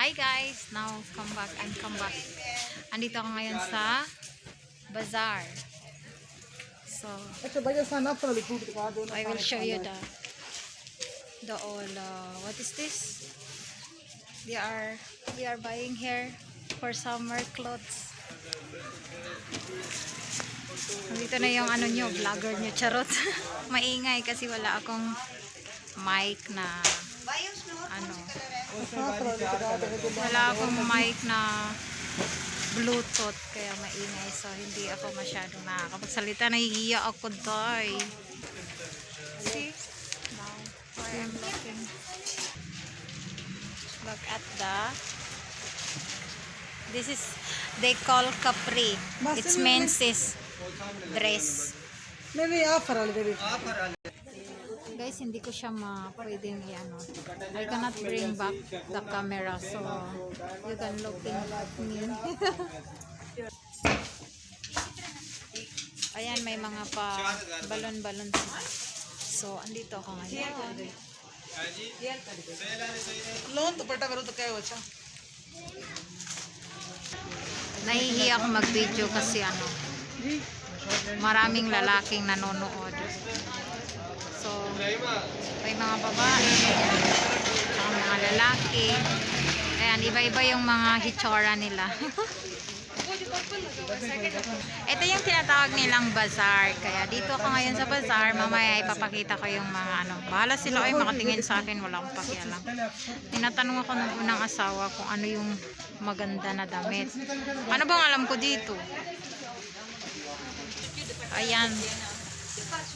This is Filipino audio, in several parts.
Hi guys, now come back. Andito ako ngayon sa bazaar. So, I will show you the all what is this? We are buying here for summer clothes. Andito na yung ano nyo, vlogger nyo, charot. Maingay kasi wala akong mic na ano. Wala akong mic na Bluetooth kaya maingay, so hindi ako masyadong nakakapagsalita. Nahihiya ako doy. See? Now I am looking. Look at this is they call capri. It's men's dress. Guys, hindi ko siya pwedeng i-ano. I cannot bring back the camera, so you can look at me. Ayan, may mga balon-balon sila. So, andito ako ngayon. Nahihiya ako mag-video kasi ano, maraming lalaking nanonood. So, may mga babae, mga lalaki. Ayan, iba-iba yung mga hitsura nila. Ito yung tinatawag nilang bazaar. Kaya dito ako ngayon sa bazaar. Mamaya ipapakita ko yung mga ano. Bahala sila ay makatingin sa akin. Wala akong pakialam. Tinatanong ako ng unang asawa kung ano yung maganda na damit. Ano bang alam ko dito? Ayan.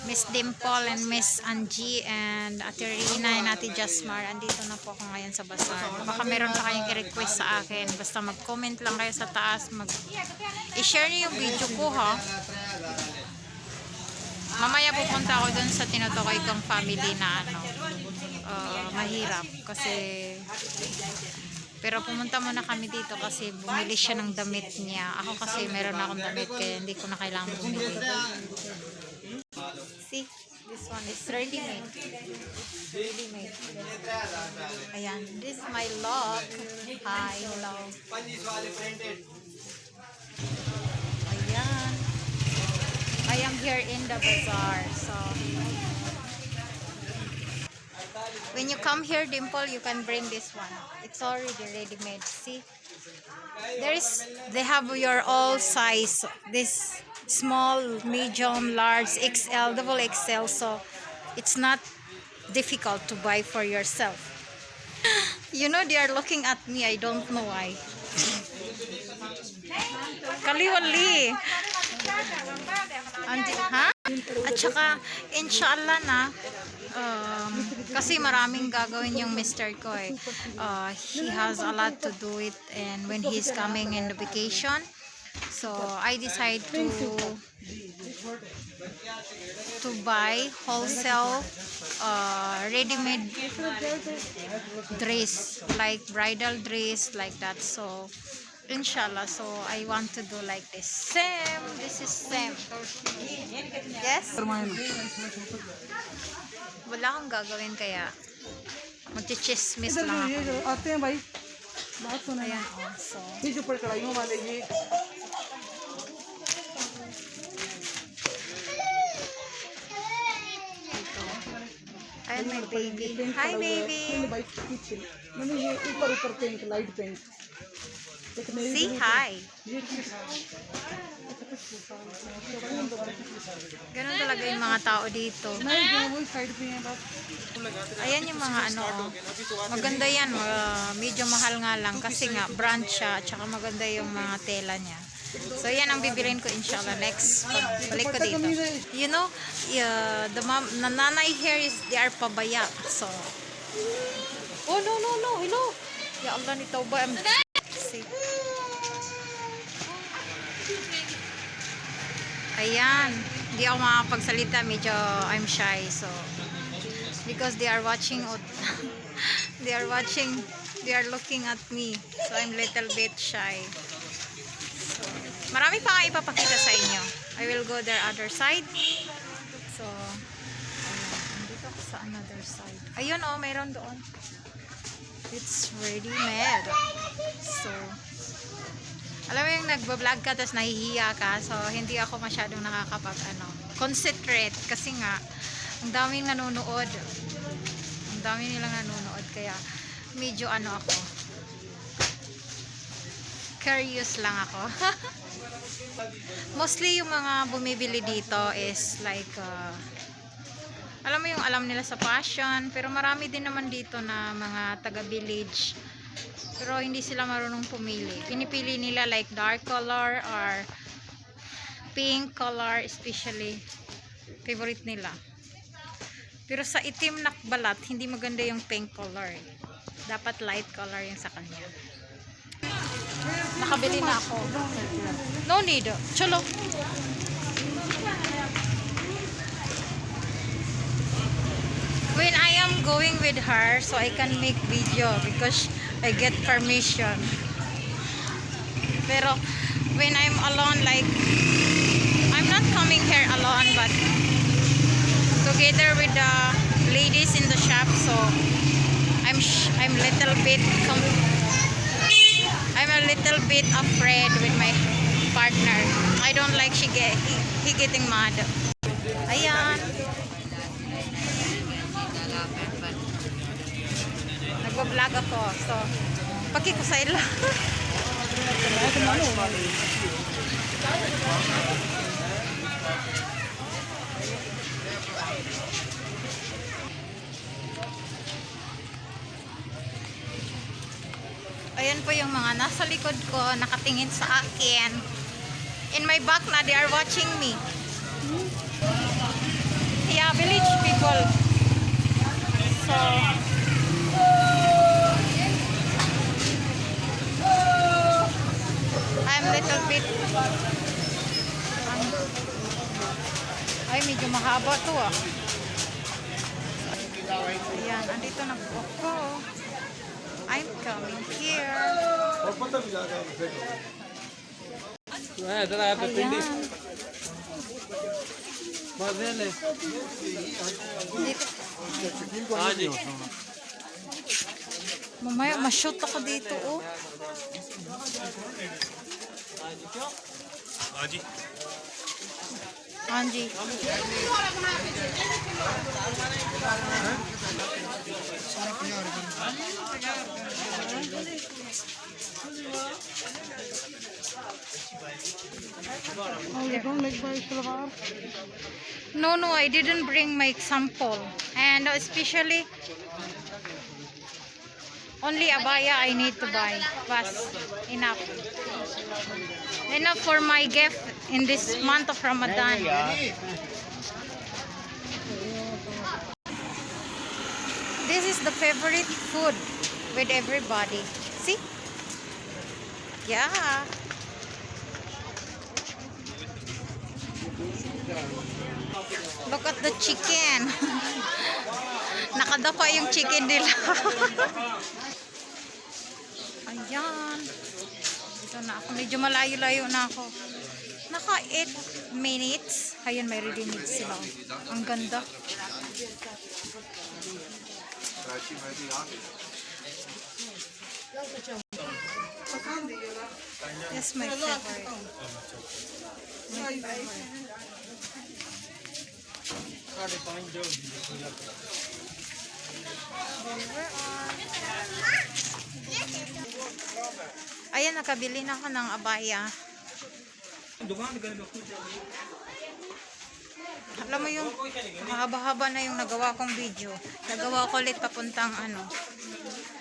Miss Dimple and Miss Angie and Ate Rina and Ate Jasmar. Andito na po ako ngayon sa bazaar. Baka meron pa kayong i-request sa akin. Basta mag-comment lang kayo sa taas. I-share niyo yung video ko, ha. Mamaya pupunta ako dun sa tinutukoy kong family na ano, mahirap. Kasi pero pumunta muna kami dito kasi bumili siya ng damit niya. Ako kasi meron akong damit kaya hindi ko na kailangan bumili. See, this one is ready-made. Ready-made. Ayan, this is my look. Hi, hello. Ayan. I am here in the bazaar. So, when you come here, Dimple, you can bring this one. It's already ready-made. See, they have your all size. This small, medium, large, XL, double XL. So it's not difficult to buy for yourself. You know, they are looking at me. I don't know why. Kaliwali. Ha? At saka, inshallah na, kasi maraming gagawin yung mister ko eh. He has a lot to do it and when he's coming in the vacation. So, I decide to buy wholesale ready-made dress, like bridal dress, like that. So, inshallah, so I want to do like this. This is same. Yes? Wala akong gagawin kaya magchichismis lang ako. Ayan, so. Ayan, my baby. Hi, baby. See, hi. Ganun talaga yung mga tao dito. Ayan yung mga ano, maganda yan. Medyo mahal nga lang kasi nga brand siya at saka maganda yung mga tela niya. So yan ang bibilin ko inshallah next balik ko dito. You know, the nanay here is they are pabaya. So, oh no, hello. Ya Allah, ni tauba. See. Ayan, hindi ako makapagsalita, medyo I'm shy, so because they are watching they are looking at me, so I'm little bit shy. So, marami pa nga ipapakita sa inyo. I will go there other side. So, ayan, dito ako sa another side. Ayun, oh, mayroon doon. It's ready made. So, alam mo yung nagbablog ka tapos nahihiya ka. So, hindi ako masyadong concentrate. Kasi nga, ang daming nanonood. Ang dami nilang nanonood. Kaya, medyo ako. Curious lang ako. Mostly yung mga bumibili dito is like, alam mo yung alam nila sa fashion. Pero marami din naman dito na mga taga-village. Pero hindi sila marunong pumili. Pinipili nila like dark color or pink color especially. Favorite nila. Pero sa itim na balat, hindi maganda yung pink color. Dapat light color yung sa kanya. Nakabili na ako. No need. Cholo. When I am going with her, so I can make video because I get permission. Pero when I'm alone, like I'm not coming here alone, but together with the ladies in the shop, so I'm a little bit afraid with my partner. I don't like he getting mad. Ayan. Nagbablog ako. So, paki ko sa ila. Ayan po yung mga nasa likod ko, nakatingin sa akin. In my back na, they are watching me. Yeah, village people. So, I'm little bit ay, medyo mahaba to ah. Ayan, andito na po ako. I'm coming here. Ayan. Mamaya, ma-shoot ako dito, oh. Anji. No, I didn't bring my sample. And especially, only abaya I need to buy. Was enough. Enough for my gift in this month of Ramadan. This is the favorite food with everybody. See? Yeah. Look at the chicken. Nakadapa yung chicken nila. Ayan. Dito na ako. Medyo malayo-layo na ako. Naka 8 minutes. Ayun, may ready meats sila. Ang ganda. Yes, my favorite. My favorite. Ayan, nakabili na ako ng abaya. Alam mo yung mahaba-haba na yung nagawa kong video. Nagawa ko ulit papuntang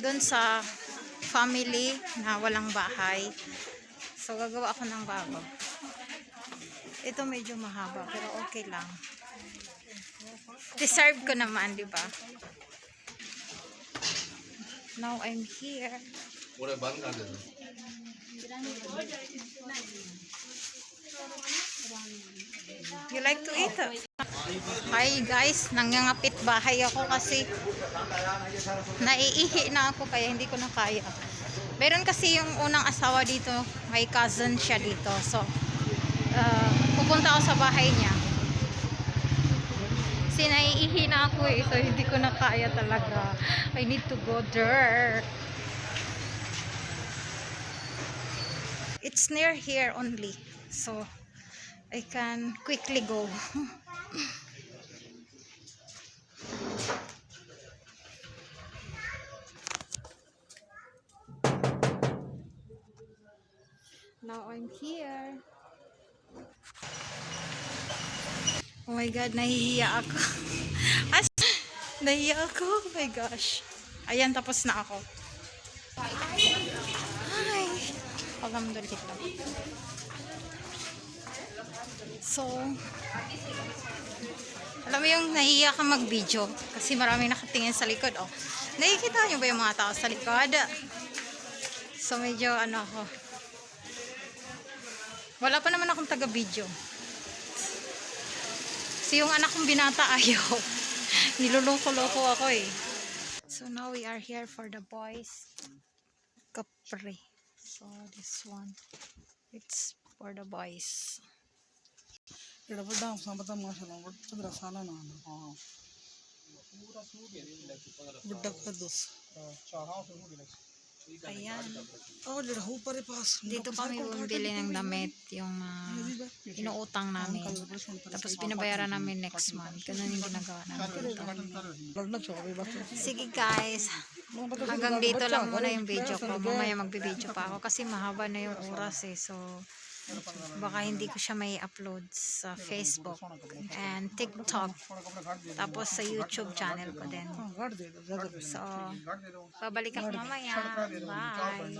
doon sa family na walang bahay. So, gagawa ako ng bago. Ito medyo mahaba, pero okay lang. Deserve ko naman, di ba? Now I'm here. You like to eat? Hi guys, nangangapit bahay ako kasi naiihi na ako kaya hindi ko na kaya. Meron kasi yung unang asawa dito, may cousin siya dito. So, pupunta ako sa bahay niya. Kasi naiihi na ako eh. So, hindi ko na kaya talaga. I need to go there. It's near here only. So, I can quickly go. Now I'm here. Oh my God, nahihiya ako. Nahihiya ako. Oh my gosh. Ayan, tapos na ako. Hi. Alhamdulillah. So, alam mo yung nahihiya ka mag-video kasi maraming nakatingin sa likod. Oh, nakikita nyo ba yung mga tao sa likod? So, medyo ano ako. Wala pa naman akong taga-video. Kasi yung anak kong binata ayaw. Niluloko-loko ako eh. So now we are here for the boys kapre. So this one, it's for the boys. Ayan. Dito kami bumili ng damit, yung inuutang namin. Tapos binabayaran namin next month. Ganun yung ginagawa namin dito. Sige guys, hanggang dito lang muna yung video ko. Mamaya magbibideo pa ako kasi mahaba na yung oras eh. So, baka hindi ko siya may upload sa Facebook and TikTok. Tapos sa YouTube channel ko din. So, babalik ako mamaya. Bye.